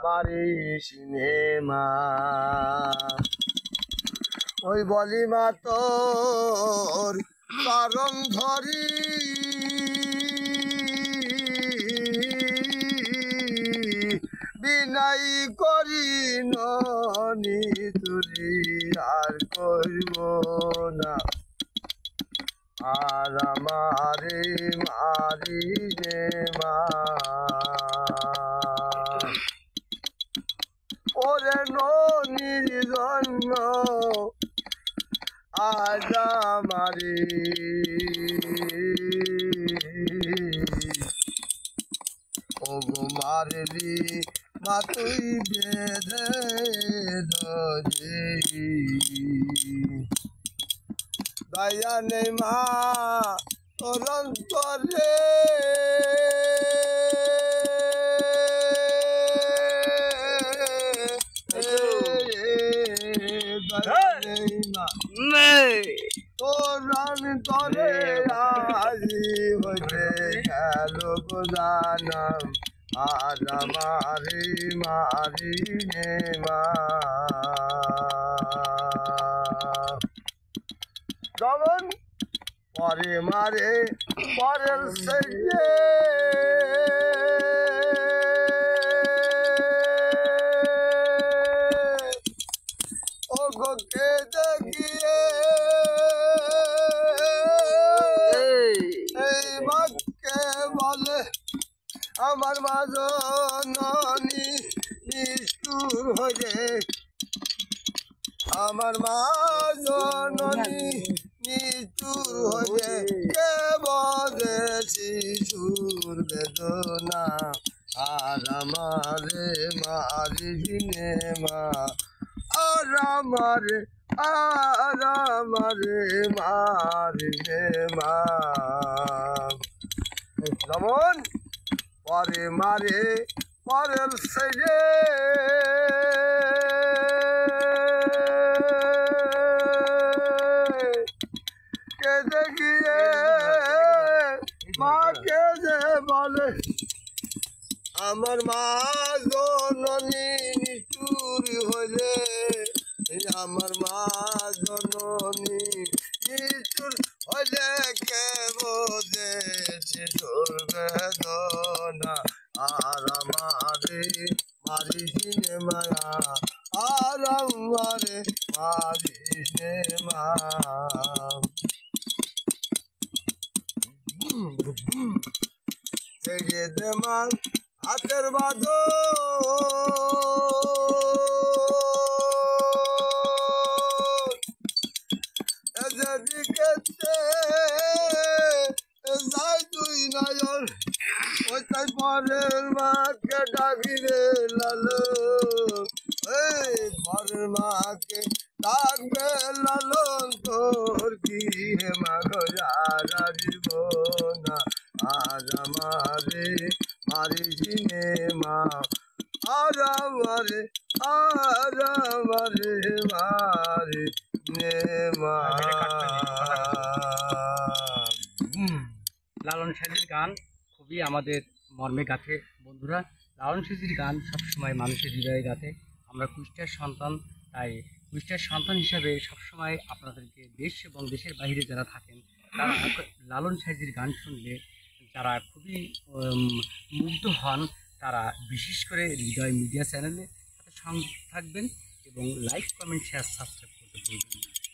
মারিস নে মা। ওই বলি মা তোর চরণ ধরি বিনাই করি ননি তুরি আর করব না। আর আমারে মারি নে মা। ওরে ননির জন্য আজ আমারে ও গো মারলি মা তুই বেঁধে ধরে দয়া নেই মা তোর অন্তরে দয়া নেই মা তোর অন্তরে আজি হইতে গেল জানাম আর মারি মারি নে মা। যেমন পরে মারে পরের সঙ্গে ও গোকে দেখিয়ে এই বাক্যে বলে আমার মা জননী নিষ্ঠুর হয়ে আমার মা জননী নিষ্ঠুর হয়ে কে বলে শিশুর বেদনা আর আমারে মারি নে মা। আর আমারে মারি নে মা। যেমন পরে মারে পরের সেজে কে দেখিয়ে মাকে যে বলে আমার মা জননী নিষ্ঠুর হইলে আমার মা জননী নিষ্ঠুর হইলে কে বোঝে শিশুর বেদনা আর আমারে মারিস নে মায়া। আর আমারে মারিস নে মা। ছেড়ে দে মা হাতের বাঁধো যেদিকে যাই তুই নয়ন ওইটাই পরের মাকে ডাকি রে লালো। এই পরের মাকে ডাকবে লালন তোর কি হে মা গোরা দিব না আজ আমারে মারিস নে মা। আর আমারে মারি নে মা। লালন সাজির গান খুবই আমাদের মর্মে গাঁথে বন্ধুরা। লালন সাজির গান সবসময় মানুষের হৃদয়ে গাঁথে। আমরা কুষ্টিয়ার সন্তান, তাই কুষ্টিয়ার সন্তান হিসাবে সবসময় আপনাদেরকে দেশ এবং দেশের বাইরে যারা থাকেন তারা লালন সাজির গান শুনলে যারা খুবই মুগ্ধ হন তারা বিশেষ করে হৃদয় মিডিয়া চ্যানেলে সাথে সঙ্গে থাকবেন এবং লাইক কমেন্ট শেয়ার সাবস্ক্রাইব করতে ভুলবেন না।